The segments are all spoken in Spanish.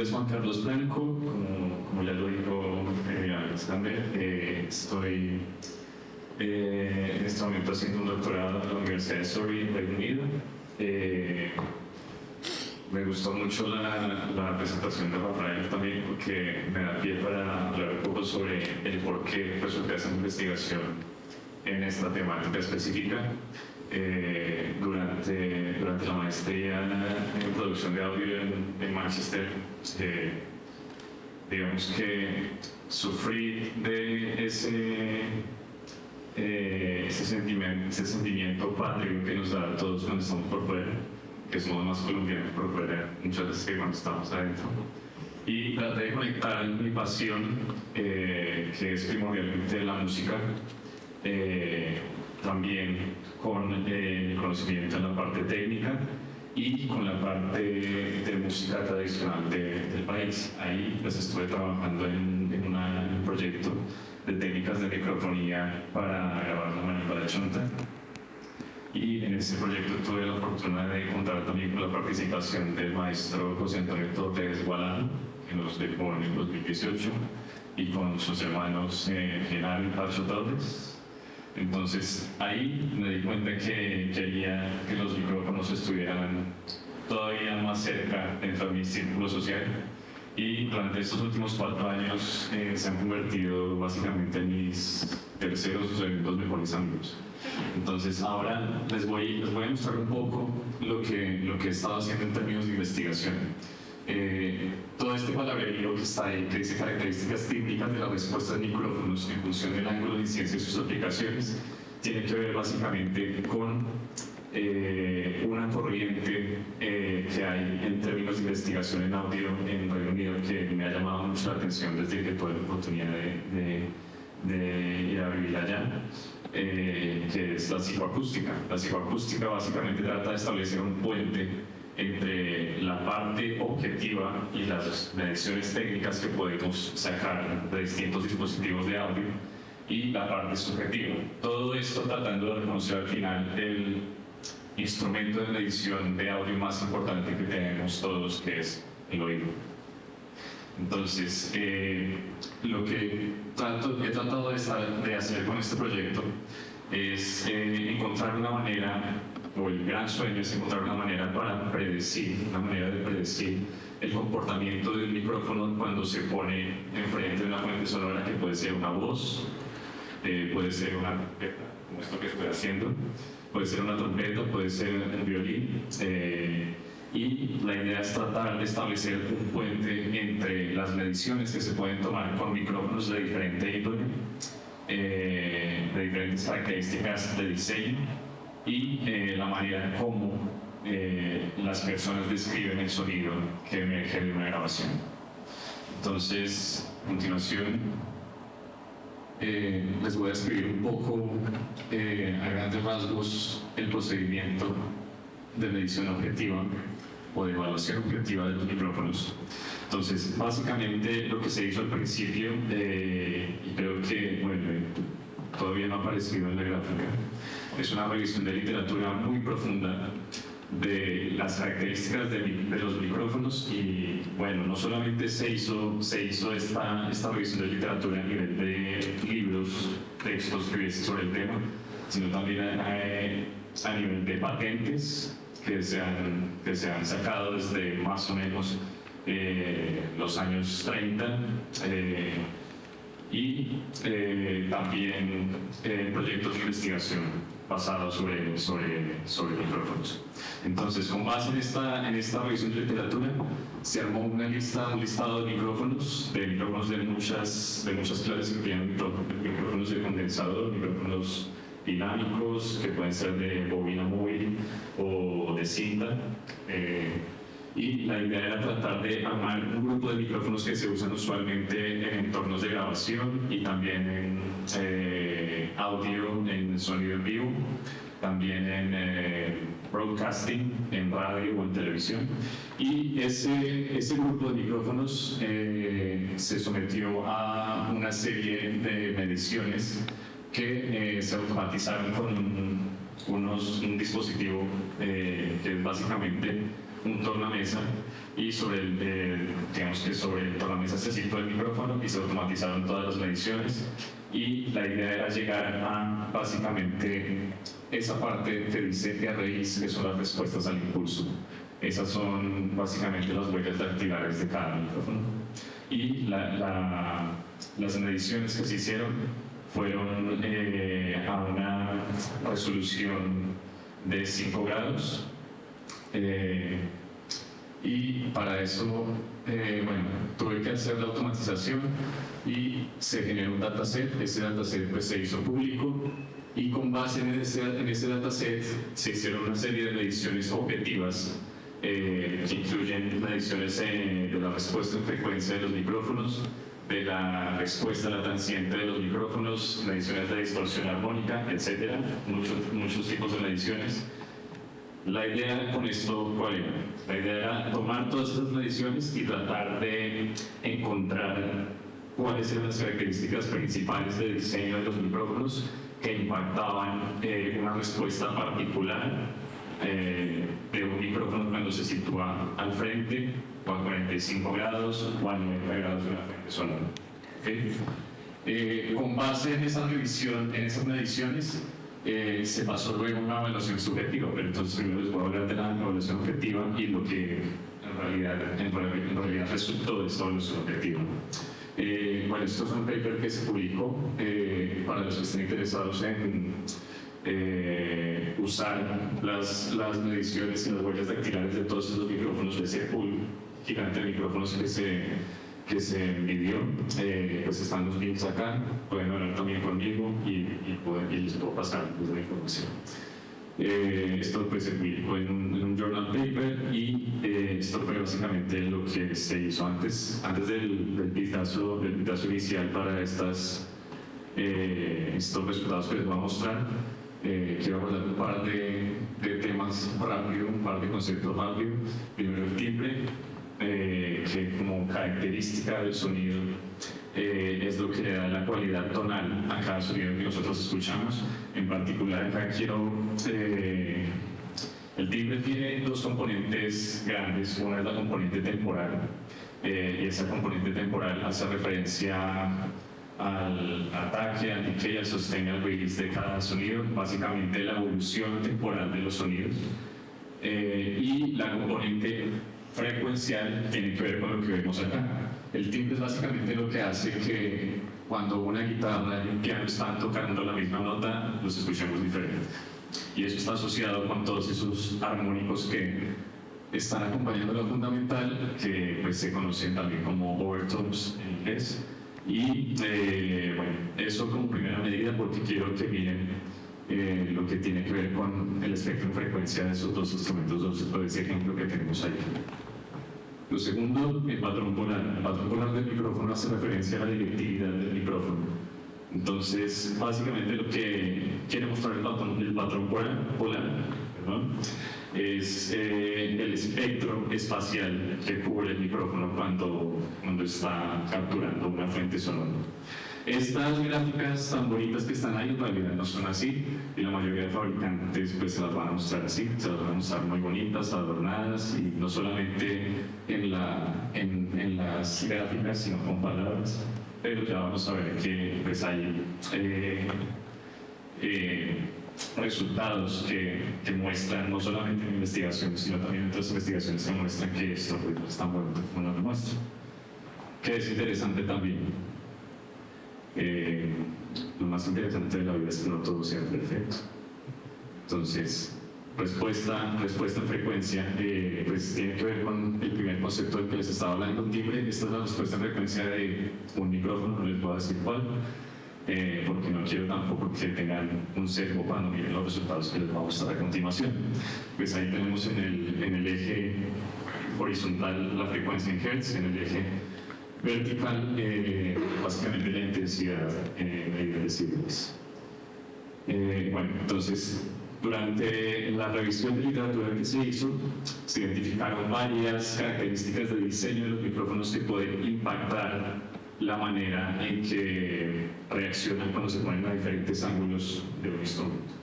nombre es Juan Carlos Blanco, como ya lo dijo Alexander. Estoy en este momento haciendo un doctorado en la Universidad de Surrey, Reino Unido. Me gustó mucho la presentación de Rafael también, porque me da pie para hablar un poco sobre el por qué resulté hacer investigación en esta temática específica. Durante la maestría en producción de audio en Manchester, digamos que sufrí de ese sentimiento patrio que nos da a todos cuando estamos por fuera, que somos más colombianos por fuera muchas veces que cuando estamos adentro. Y traté de conectar mi pasión, que es primordialmente la música, también con el conocimiento en la parte técnica y con la parte de música tradicional del país. Ahí pues estuve trabajando en un proyecto de técnicas de microfonía para grabar la marimba de Chonta, y en ese proyecto tuve la fortuna de contar también con la participación del maestro José Antonio Torres Gualán, que nos dejó en el 2018, y con sus hermanos Genaro y Pacho Torres. Entonces ahí me di cuenta que quería que los micrófonos estuvieran todavía más cerca dentro de mi círculo social, y durante estos últimos 4 años se han convertido básicamente en mis terceros o segundos mejores amigos. Entonces ahora les voy a mostrar un poco lo que he estado haciendo en términos de investigación. Todo este palabrerío que está ahí, que dice características típicas de la respuesta de micrófonos en función del ángulo de incidencia y sus aplicaciones, tiene que ver básicamente con una corriente que hay en términos de investigación en audio en Reino Unido, que me ha llamado mucho la atención desde que tuve la oportunidad de ir a vivir allá, que es la psicoacústica. La psicoacústica básicamente trata de establecer un puente entre la parte objetiva y las mediciones técnicas que podemos sacar de distintos dispositivos de audio y la parte subjetiva. Todo esto tratando de reconocer al final el instrumento de medición de audio más importante que tenemos todos, que es el oído. Entonces, lo que he tratado de hacer con este proyecto es encontrar una manera, o el gran sueño es encontrar una manera de predecir el comportamiento del micrófono cuando se pone enfrente de una fuente sonora, que puede ser una voz, puede ser una trompeta, como esto que estoy haciendo, puede ser una trompeta, puede ser un violín, y la idea es tratar de establecer un puente entre las mediciones que se pueden tomar con micrófonos de diferente índole, de diferentes características de diseño, y la manera como las personas describen el sonido que emerge de una grabación. Entonces, a continuación, les voy a describir un poco, a grandes rasgos, el procedimiento de medición objetiva o de evaluación objetiva de los micrófonos. Entonces, básicamente lo que se hizo al principio, y creo que todavía no ha aparecido en la gráfica, es una revisión de literatura muy profunda de las características de los micrófonos. Y bueno, no solamente se hizo esta revisión de literatura a nivel de libros, textos que hubiese sobre el tema, sino también a nivel de patentes que se han sacado desde más o menos los años 30, y también proyectos de investigación basados sobre micrófonos. Entonces, con base en esta revisión de literatura, se armó un listado de micrófonos de muchas clases, incluyendo micrófonos de condensador, micrófonos dinámicos, que pueden ser de bobina móvil o de cinta. Y la idea era tratar de armar un grupo de micrófonos que se usan usualmente en entornos de grabación y también en audio, en sonido en vivo, también en broadcasting, en radio o en televisión. Y ese grupo de micrófonos se sometió a una serie de mediciones que se automatizaron con un dispositivo que es básicamente un tornamesa y digamos que sobre el tornamesa se situó el micrófono y se automatizaron todas las mediciones y la idea era llegar a básicamente esa parte que dice RIs, que son las respuestas al impulso. Esas son básicamente las huellas dactilares de cada micrófono. Y las mediciones que se hicieron fueron a una resolución de 5 grados. Y para eso, tuve que hacer la automatización y se generó un dataset. Ese dataset pues, se hizo público y con base en ese dataset se hicieron una serie de mediciones objetivas que incluyen mediciones de la respuesta en frecuencia de los micrófonos, de la respuesta latanciente de los micrófonos, mediciones de distorsión armónica, etc. Muchos tipos de mediciones. La idea con esto, ¿cuál era? La idea era tomar todas esas mediciones y tratar de encontrar cuáles eran las características principales de diseño de los micrófonos que impactaban una respuesta particular de un micrófono cuando se sitúa al frente o a 45 grados o a 90 grados de una fuente sonora. ¿Okay? Con base en esa revisión, en esas mediciones, se pasó luego a una evaluación subjetiva, pero entonces primero les voy a hablar de la evaluación objetiva y lo que en realidad resultó de esta evaluación objetiva. Esto es un paper que se publicó para los que estén interesados en usar las mediciones y las huellas dactilares de todos esos micrófonos, de ese pool gigante de micrófonos que se midió. Pues están los links acá, pueden hablar también conmigo y les puedo pasar la información. Esto pues, se publicó en un journal paper y esto fue básicamente lo que se hizo antes del vistazo inicial para estos resultados que les voy a mostrar. Quiero hablar un par de temas rápido, un par de conceptos rápidos. Primero el timbre, que como característica del sonido es lo que le da la cualidad tonal a cada sonido que nosotros escuchamos. En particular acá el timbre tiene dos componentes grandes. Una es la componente temporal, y esa componente temporal hace referencia al ataque, al decay, al sostén, al release de cada sonido, básicamente la evolución temporal de los sonidos. Y la componente frecuencial tiene que ver con lo que vemos acá. El timbre es básicamente lo que hace que cuando una guitarra y un piano están tocando la misma nota, los escuchemos diferentes. Y eso está asociado con todos esos armónicos que están acompañando lo fundamental, que pues, se conocen también como overtones en inglés. Y eso como primera medida, porque quiero que miren lo que tiene que ver con el espectro de frecuencia de esos dos instrumentos, de ese ejemplo que tenemos ahí. Lo segundo, el patrón polar. El patrón polar del micrófono hace referencia a la directividad del micrófono. Entonces, básicamente lo que quiere mostrar el patrón polar, es el espectro espacial que cubre el micrófono cuando está capturando una fuente sonora. Estas gráficas tan bonitas que están ahí en realidad no son así, y la mayoría de fabricantes pues se las van a mostrar así, se las van a mostrar muy bonitas, adornadas, y no solamente en las gráficas, sino con palabras. Pero ya vamos a ver que pues hay resultados que muestran, no solamente en investigación, sino también en otras investigaciones que muestran que esto pues, no es tan bueno como nos lo muestra. Que es interesante también. Lo más interesante de la vida es que no todo sea perfecto. Entonces, respuesta en frecuencia pues tiene que ver con el primer concepto del que les estaba hablando, timbre. Esta es la respuesta en frecuencia de un micrófono, no les voy a decir cuál, porque no quiero tampoco que tengan un sesgo cuando miren los resultados que les voy a mostrar a continuación. Pues ahí tenemos en el eje horizontal la frecuencia en Hertz, en el eje vertical, básicamente la intensidad en decibeles. Entonces, durante la revisión de literatura que se hizo, se identificaron varias características de diseño de los micrófonos que pueden impactar la manera en que reaccionan cuando se ponen a diferentes ángulos de un instrumento.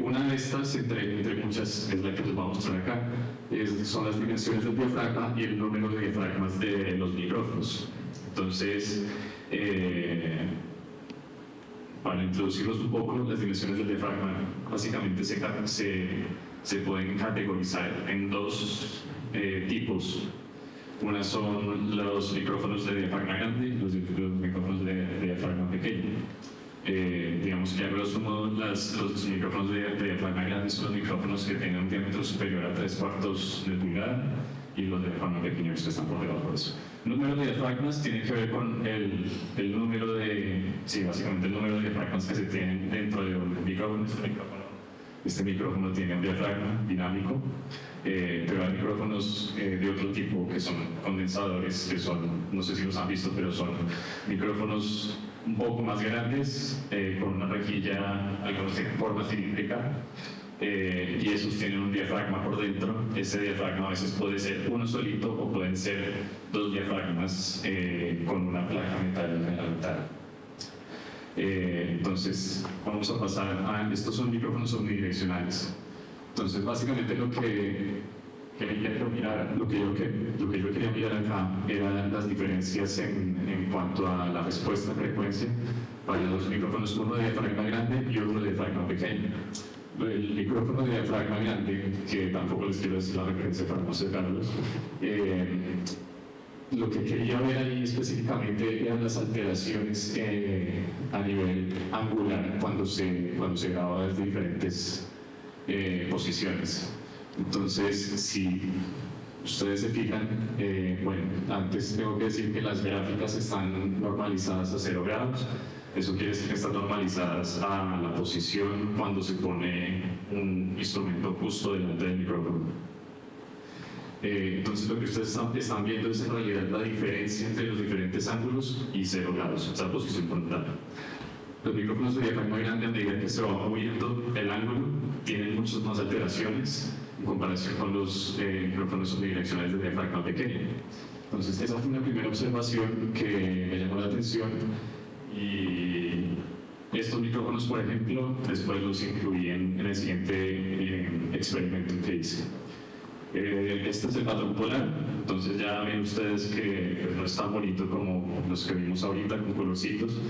Una de estas, entre muchas, es la que les voy a mostrar acá, son las dimensiones del diafragma y el número de diafragmas de los micrófonos. Entonces, para introducirlos un poco, las dimensiones del diafragma básicamente se pueden categorizar en dos tipos. Una son los micrófonos de diafragma grande y los micrófonos de diafragma pequeño. Digamos que a grosso modo los micrófonos de diafragma grande son los micrófonos que tengan un diámetro superior a 3/4 de pulgada y los de diafragma pequeño que están por debajo de eso. El número de diafragmas tiene que ver con el número básicamente el número de diafragmas que se tienen dentro de un micrófono. Este micrófono tiene un diafragma dinámico, pero hay micrófonos de otro tipo que son condensadores, que son, no sé si los han visto, pero son micrófonos un poco más grandes, con una rejilla, algunos tienen forma cilíndrica, y esos tienen un diafragma por dentro. Ese diafragma a veces puede ser uno solito o pueden ser dos diafragmas con una placa metálica en la mitad. Entonces, vamos a pasar a estos son micrófonos omnidireccionales. Entonces, básicamente lo que yo quería mirar acá eran las diferencias en cuanto a la respuesta a frecuencia para los micrófonos, uno de diafragma grande y otro de diafragma pequeño. El micrófono de diafragma grande, que tampoco les quiero decir la referencia para no separarlos, lo que quería ver ahí específicamente eran las alteraciones a nivel angular cuando se graba desde diferentes posiciones. Entonces, si ustedes se fijan, bueno, antes tengo que decir que las gráficas están normalizadas a 0 grados. Eso quiere decir que están normalizadas a la posición cuando se pone un instrumento justo delante del micrófono. Entonces lo que ustedes están viendo es en realidad la diferencia entre los diferentes ángulos y 0 grados, esa posición frontal. Los micrófonos de diafragma grande, a medida que se va moviendo el ángulo, tienen muchas más alteraciones en comparación con los micrófonos omnidireccionales de diafragma pequeño. Entonces esa fue una primera observación que me llamó la atención, y estos micrófonos, por ejemplo, después los incluí en el siguiente experimento que hice. Este es el patrón polar, entonces ya ven ustedes que pues, no es tan bonito como los que vimos ahorita con colorcitos.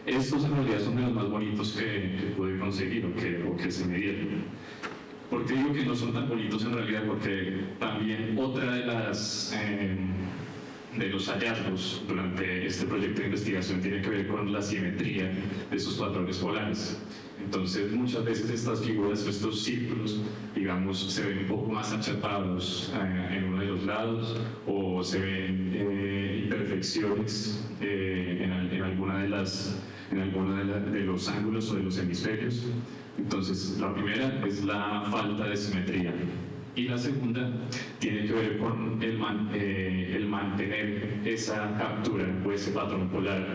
Estos en realidad son de los más bonitos que pude conseguir o que se me dieron. ¿Por qué digo que no son tan bonitos en realidad? Porque también otra de los hallazgos durante este proyecto de investigación tiene que ver con la simetría de esos patrones polares. Entonces, muchas veces estas figuras, estos círculos, digamos, se ven un poco más achatados en uno de los lados, o se ven imperfecciones en alguna de los ángulos o de los hemisferios. Entonces, la primera es la falta de simetría. Y la segunda tiene que ver con el mantener esa captura o ese patrón polar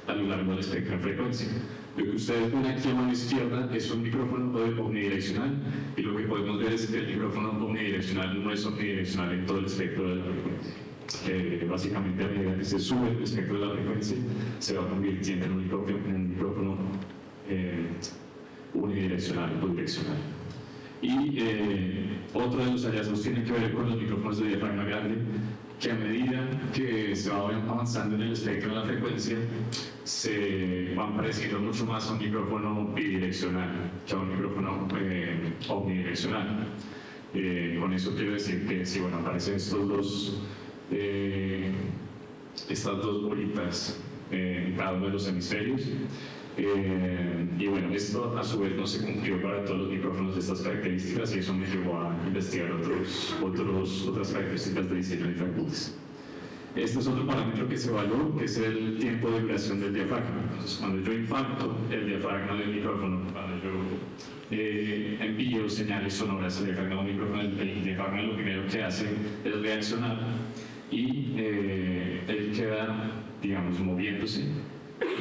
a lo largo del espectro de frecuencia. Lo que ustedes ven aquí a mano izquierda es un micrófono omnidireccional, y lo que podemos ver es que el micrófono omnidireccional no es omnidireccional en todo el espectro de la frecuencia. Básicamente, a medida que se sube el espectro de la frecuencia, se va convirtiendo en un micrófono unidireccional o direccional. Y otro de los hallazgos tiene que ver con los micrófonos de diafragma grande, que a medida que se va avanzando en el espectro de la frecuencia, se van pareciendo mucho más a un micrófono bidireccional que a un micrófono omnidireccional. Con eso quiero decir que si aparecen estas dos bolitas en cada uno de los hemisferios, y bueno, esto a su vez no se cumplió para todos los micrófonos de estas características, y eso me llevó a investigar otras características de diseño de frecuencias. Este es otro parámetro que se evaluó, que es el tiempo de duración del diafragma. Entonces, cuando yo impacto el diafragma del micrófono, cuando yo envío señales sonoras al diafragma del micrófono, el diafragma lo primero que hace es reaccionar, y él queda, digamos, moviéndose,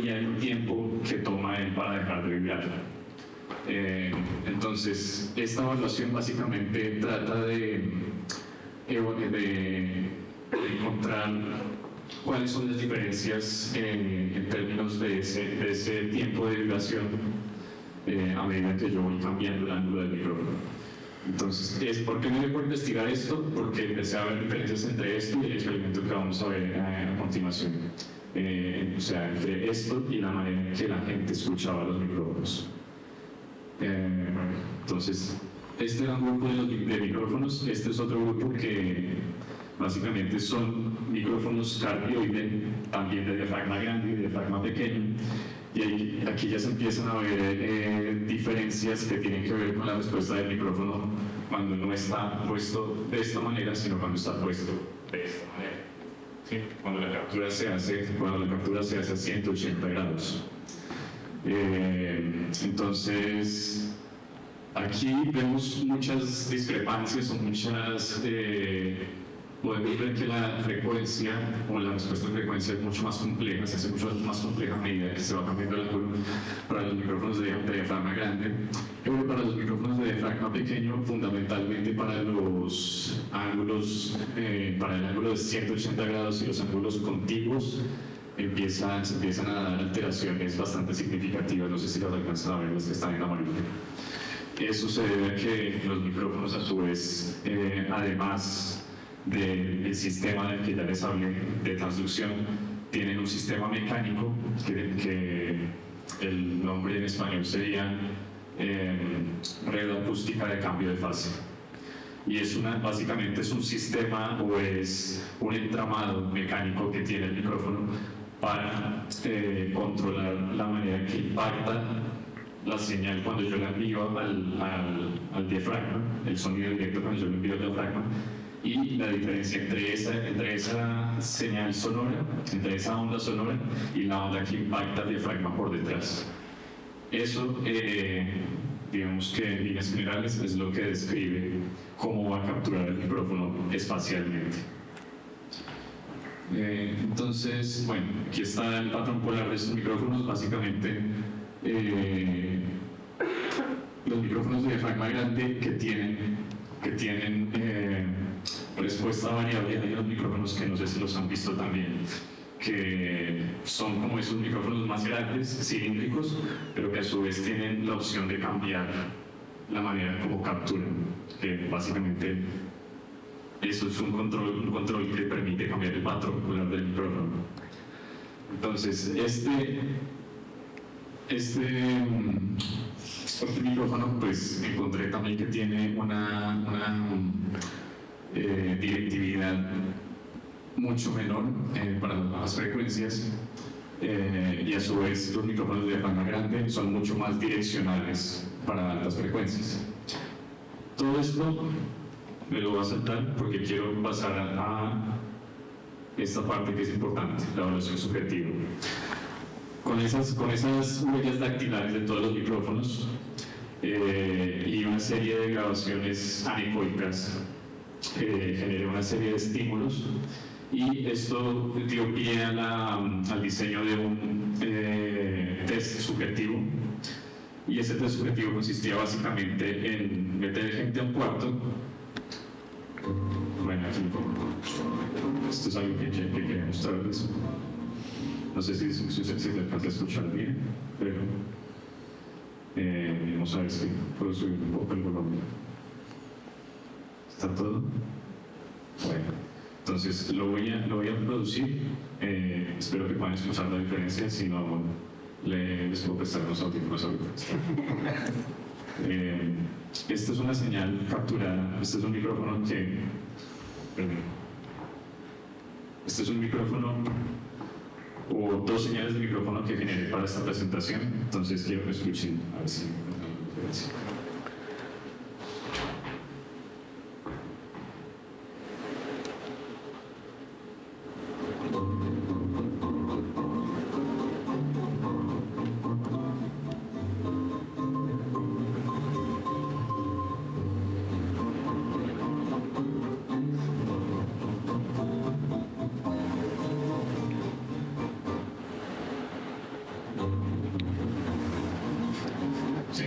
y hay un tiempo que toma él para dejar de vibrar. Entonces, esta evaluación básicamente trata de encontrar cuáles son las diferencias en términos de ese tiempo de vibración a medida que yo voy cambiando el ángulo del micrófono. Entonces, ¿por qué me dio por investigar esto? Porque empecé a ver diferencias entre esto y el experimento que vamos a ver a continuación. O sea, entre esto y la manera en que la gente escuchaba los micrófonos. Entonces, este era un grupo de micrófonos, este es otro grupo que básicamente son micrófonos cardioide, también de diafragma grande y de diafragma pequeño. Y aquí ya se empiezan a ver diferencias que tienen que ver con la respuesta del micrófono cuando no está puesto de esta manera, sino cuando está puesto de esta manera. ¿Sí? Cuando la captura se hace a 180 grados. Entonces, aquí vemos muchas discrepancias o muchas... podemos ver que la frecuencia o la respuesta de frecuencia es mucho más compleja, se hace mucho más compleja a medida que se va cambiando el ángulo para los micrófonos de diafragma grande, pero para los micrófonos de diafragma pequeño, fundamentalmente para los ángulos, para el ángulo de 180 grados y los ángulos contiguos, se empiezan a dar alteraciones bastante significativas, no sé si las alcanzan a ver las que están en amarillo. Eso se debe a que los micrófonos a su vez, además del sistema del que ya les hablé de transducción, tienen un sistema mecánico que el nombre en español sería red acústica de cambio de fase. Y básicamente es un sistema o es un entramado mecánico que tiene el micrófono para controlar la manera en que impacta la señal cuando yo la envío al diafragma, el sonido directo cuando yo lo envío al diafragma, y la diferencia entre esa señal sonora, entre esa onda sonora y la onda que impacta el diafragma por detrás. Eso, digamos que en líneas generales, es lo que describe cómo va a capturar el micrófono espacialmente. Entonces, bueno, aquí está el patrón polar de estos micrófonos. Básicamente, los micrófonos de diafragma grande que tienen respuesta variable, hay unos micrófonos que no sé si los han visto también, que son como esos micrófonos más grandes, cilíndricos, pero que a su vez tienen la opción de cambiar la manera como capturan, que básicamente eso es un control que permite cambiar el patrón polar del micrófono. Entonces, este micrófono, pues encontré también que tiene una directividad mucho menor para las bajas frecuencias, y a su vez los micrófonos de diafragma grande son mucho más direccionales para altas frecuencias. Todo esto me lo voy a saltar porque quiero pasar a esta parte que es importante, la evaluación subjetiva. Con esas huellas dactilares de todos los micrófonos y una serie de grabaciones anecoicas, generé una serie de estímulos, y esto dio pie al diseño de un test subjetivo. Y ese test subjetivo consistía básicamente en meter gente a un cuarto. Bueno, aquí esto es algo que quería mostrarles. No sé si se alcanza a escuchar bien, pero vamos a ver si puedo subir un poco el volumen. ¿Está todo? Bueno, entonces lo voy a producir. Espero que puedan escuchar la diferencia, si no, les puedo prestar unos audífonos ahorita. Esta es una señal capturada. Este es un micrófono que... Perdón. Este es un micrófono o dos señales de micrófono que generé para esta presentación. Entonces quiero que escuchen a ver si encuentran la diferencia. Sí.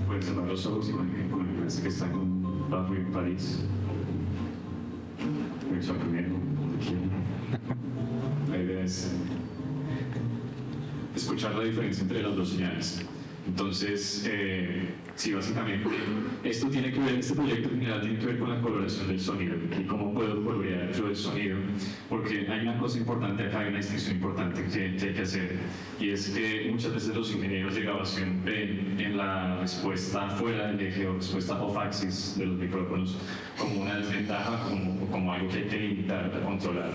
Pueden cerrar los ojos y parece que está en un barrio en París. Me sorprendieron. La idea es escuchar la diferencia entre las dos señales. Entonces, sí, básicamente, este proyecto en general tiene que ver con la coloración del sonido y cómo puedo colorear yo el sonido, porque hay una cosa importante acá, hay una distinción importante que hay que hacer, y es que muchas veces los ingenieros de grabación ven en la respuesta fuera del eje o respuesta off-axis de los micrófonos como una desventaja, como algo que hay que limitar, controlar.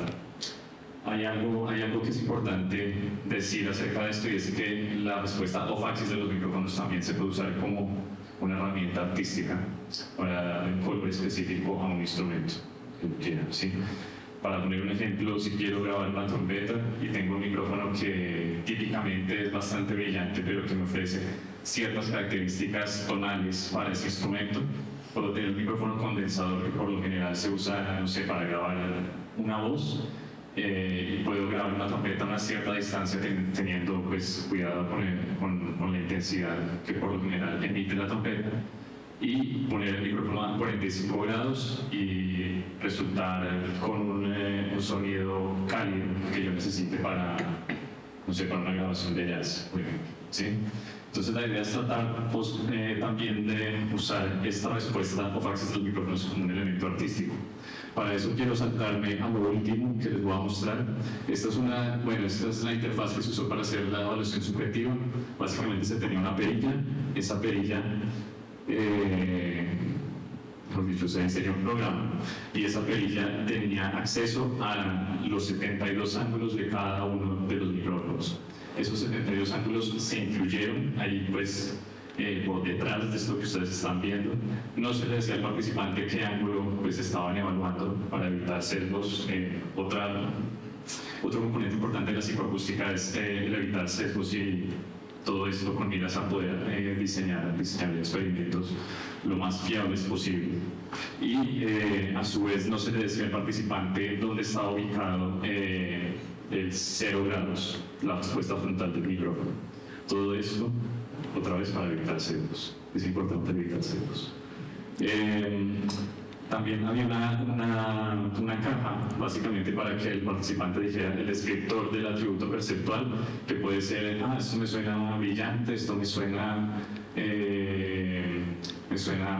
Hay algo que es importante decir acerca de esto, y es que la respuesta off-axis de los micrófonos también se puede usar como una herramienta artística para dar un color específico a un instrumento que quiera, ¿sí? Para poner un ejemplo, si quiero grabar una trompeta y tengo un micrófono que típicamente es bastante brillante, pero que me ofrece ciertas características tonales para ese instrumento, puedo tener un micrófono condensador que por lo general se usa, no sé, para grabar una voz. Y puedo grabar una trompeta a una cierta distancia teniendo pues, cuidado con la intensidad que por lo general emite la trompeta, y poner el micrófono a 45 grados y resultar con un sonido cálido que yo necesite para, no sé, para una grabación de jazz, por ejemplo, ¿sí? Entonces la idea es tratar también de usar esta respuesta off-axis de los micrófonos como un elemento artístico. Para eso quiero saltarme a lo último que les voy a mostrar. Esta es la interfaz que se usó para hacer la evaluación subjetiva. Básicamente se tenía una perilla. Esa perilla, mejor dicho, se diseñó un programa, y esa perilla tenía acceso a los 72 ángulos de cada uno de los micrófonos. Esos 72 ángulos se incluyeron ahí, pues, por detrás de esto que ustedes están viendo. No se le decía al participante qué ángulo pues estaban evaluando para evitar sesgos. Otro componente importante de la psicoacústica es el evitar sesgos, y todo esto con miras a poder diseñar experimentos lo más fiables posible. Y a su vez no se le decía al participante dónde estaba ubicado el 0 grados, la respuesta frontal del micrófono. Todo esto otra vez para evitar sesgos. Es importante evitar sesgos. También había una caja, básicamente, para que el participante dijera el descriptor del atributo perceptual, que puede ser, esto me suena brillante, esto me suena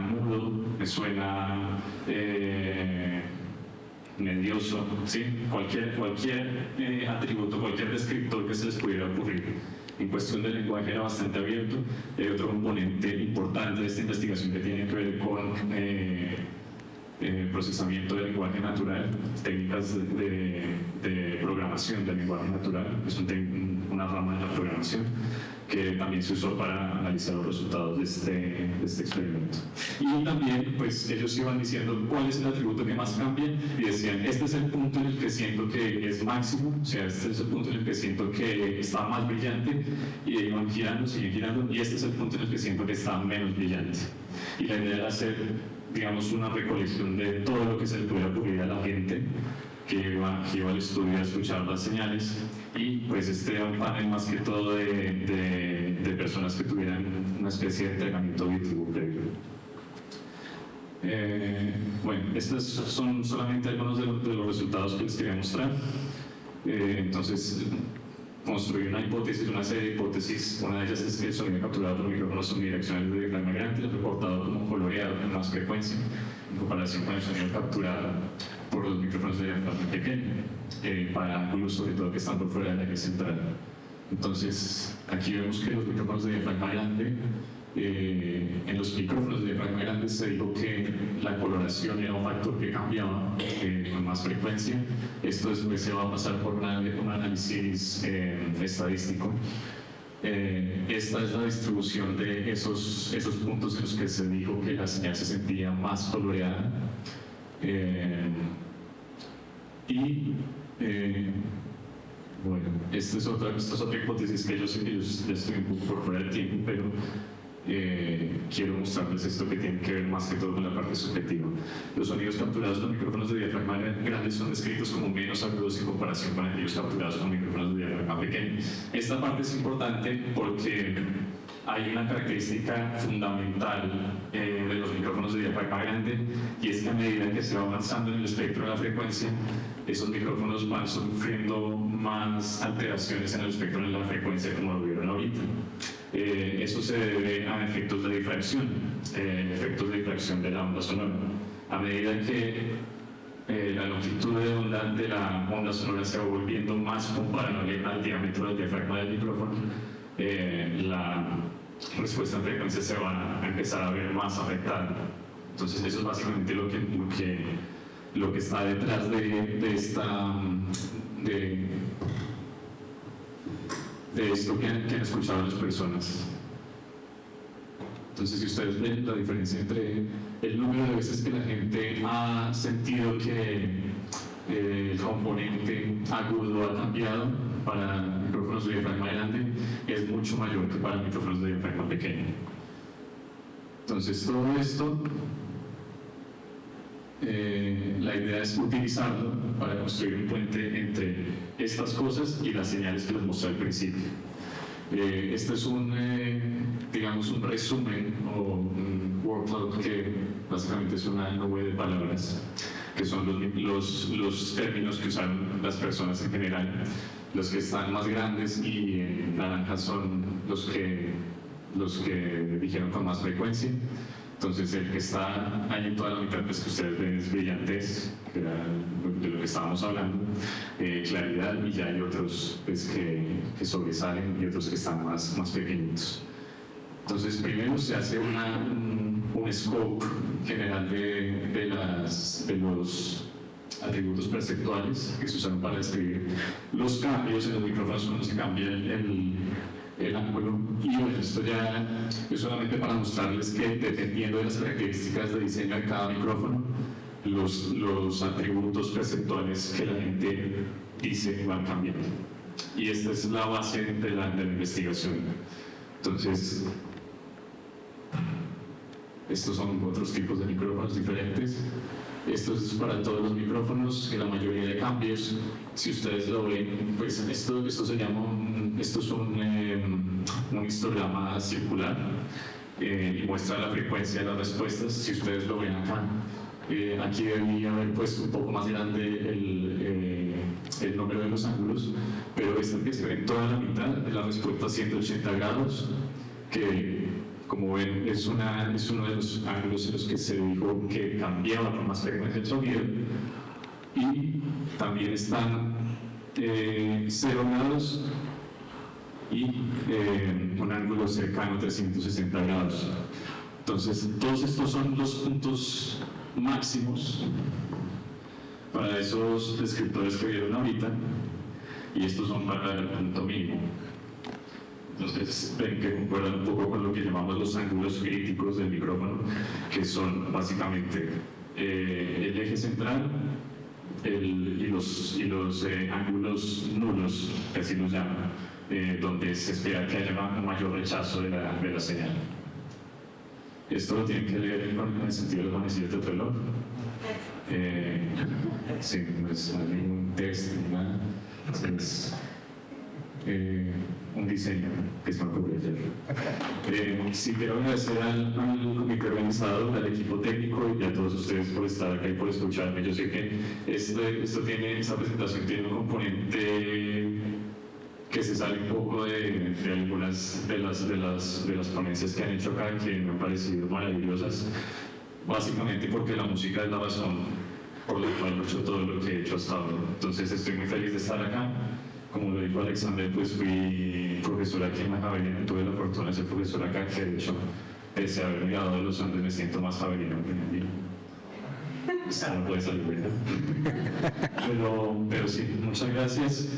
mudo, me suena medioso, ¿sí? Cualquier atributo, cualquier descriptor que se les pudiera ocurrir. En cuestión del lenguaje era bastante abierto. Otro componente importante de esta investigación que tiene que ver con procesamiento del lenguaje natural, técnicas de programación del lenguaje natural, es una rama de la programación que también se usó para analizar los resultados de este experimento. Y también, pues, ellos iban diciendo cuál es el atributo que más cambia, y decían, este es el punto en el que siento que es máximo, o sea, este es el punto en el que siento que está más brillante, y iban girando, siguen girando, y este es el punto en el que siento que está menos brillante. Y la idea era hacer, digamos, una recolección de todo lo que se le pudiera ocurrir a la gente que iba al estudio a escuchar las señales, y pues este era un panel más que todo de personas que tuvieran una especie de entrenamiento auditivo previo. Bueno, estos son solamente algunos de los resultados que les quería mostrar. Entonces, construí una serie de hipótesis. Una de ellas es que el sonido capturado por micrófonos unidireccionales de diafragma grande, reportado como coloreado en más frecuencia, en comparación con el sonido capturado por los micrófonos de diafragma pequeño, para ángulos sobre todo que están por fuera del eje central. Entonces, aquí vemos que los micrófonos de diafragma grande, en los micrófonos de diafragma grande se dijo que la coloración era un factor que cambiaba con más frecuencia. Esto después se va a pasar por un análisis estadístico. Esta es la distribución de esos puntos en los que se dijo que la señal se sentía más coloreada. Bueno, esta es otra hipótesis que yo sé que yo ya estoy un poco por fuera del tiempo, pero quiero mostrarles esto que tiene que ver más que todo con la parte subjetiva. Los sonidos capturados con micrófonos de diafragma grande son descritos como menos agudos en comparación con aquellos capturados con micrófonos de diafragma pequeño. Esta parte es importante porque hay una característica fundamental de los micrófonos de diafragma grande, y es que a medida que se va avanzando en el espectro de la frecuencia, esos micrófonos van sufriendo más alteraciones en el espectro de la frecuencia, como lo vieron ahorita. Eso se debe a efectos de difracción de la onda sonora. A medida que la longitud de onda de la onda sonora se va volviendo más comparable al diámetro del diafragma del micrófono, la respuesta en frecuencia se va a empezar a ver más afectada. Entonces eso es básicamente lo que está detrás de esto que han escuchado las personas. Entonces, si ustedes ven la diferencia entre el número de veces que la gente ha sentido que el componente agudo ha cambiado para micrófonos de diafragma grande, es mucho mayor que para micrófonos de diafragma pequeño. Entonces, todo esto, la idea es utilizarlo para construir un puente entre estas cosas y las señales que les mostré al principio. Este es digamos, un resumen o un workload que básicamente es una nube de palabras, que son los términos que usan las personas en general. Los que están más grandes y en naranja son los que dijeron con más frecuencia. Entonces, el que está ahí en toda la mitad, pues que ustedes ven, es brillantez, que era de lo que estábamos hablando, claridad, y ya hay otros pues, que sobresalen y otros que están más pequeñitos. Entonces, primero se hace un scope general de los atributos perceptuales que se usaron para describir los cambios en los micrófonos cuando se cambia el ángulo. Y bueno, esto ya es solamente para mostrarles que dependiendo de las características de diseño de cada micrófono, los atributos perceptuales que la gente dice van cambiando. Y esta es la base de la investigación. Entonces, estos son otros tipos de micrófonos diferentes. Esto es para todos los micrófonos, que la mayoría de cambios, si ustedes lo ven, pues esto se llama esto es un histograma circular y muestra la frecuencia de las respuestas. Si ustedes lo ven acá, aquí debería haber puesto un poco más grande el número de los ángulos, pero esto que se ve en toda la mitad de la respuesta 180 grados, que como ven es uno de los ángulos en los que se dijo que cambiaba con más frecuencia el sonido, y también están 0 grados y un ángulo cercano a 360 grados. Entonces, todos estos son los puntos máximos para esos descriptores que vieron ahorita, y estos son para el punto mínimo. Entonces, ven que concuerdan un poco con lo que llamamos los ángulos críticos del micrófono, que son básicamente el eje central y los ángulos nulos, que así los llaman, donde se espera que haya un mayor rechazo de la señal. Esto lo tienen que leer en el sentido de los manecillos de reloj. Sí, no es ningún texto ni nada. Es un diseño que se me ocurrió ayer. Sí, quiero agradecer al comité organizador, al equipo técnico y a todos ustedes por estar acá y por escucharme. Yo sé que esta presentación tiene un componente que se sale un poco de algunas de las ponencias que han hecho acá, que me han parecido maravillosas, básicamente porque la música es la razón por la cual he hecho todo lo que he hecho hasta ahora. Entonces estoy muy feliz de estar acá. Como lo dijo Alexander, pues fui profesor aquí en la Javeriana, tuve la fortuna de ser profesor acá, que de hecho, pese a haber llegado de los Andes, me siento más javeriano que en el día. Esto no puede salir, ¿verdad? Pero sí, muchas gracias.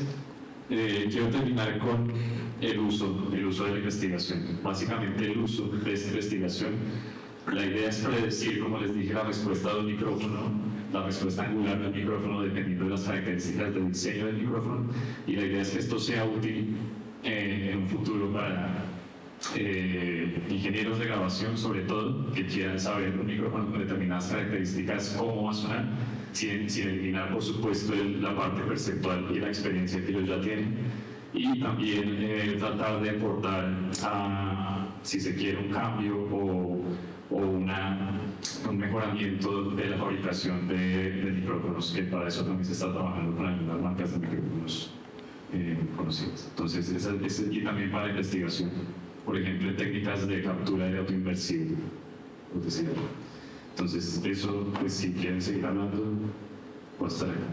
Quiero terminar con el uso de la investigación. Básicamente el uso de esta investigación, la idea es predecir, como les dije, la respuesta del micrófono, la respuesta angular del micrófono dependiendo de las características del diseño del micrófono, y la idea es que esto sea útil en un futuro para ingenieros de grabación, sobre todo, que quieran saber un micrófono con determinadas características, cómo va a sonar, sin eliminar, por supuesto, la parte perceptual y la experiencia que ellos ya tienen, y también tratar de aportar a si se quiere un cambio o un mejoramiento de la fabricación de micrófonos, que para eso también se está trabajando con algunas marcas de micrófonos conocidas. Entonces, y también para investigación, por ejemplo, técnicas de captura de audio inversivo. Entonces, eso, pues si quieren seguir hablando, pues estar acá.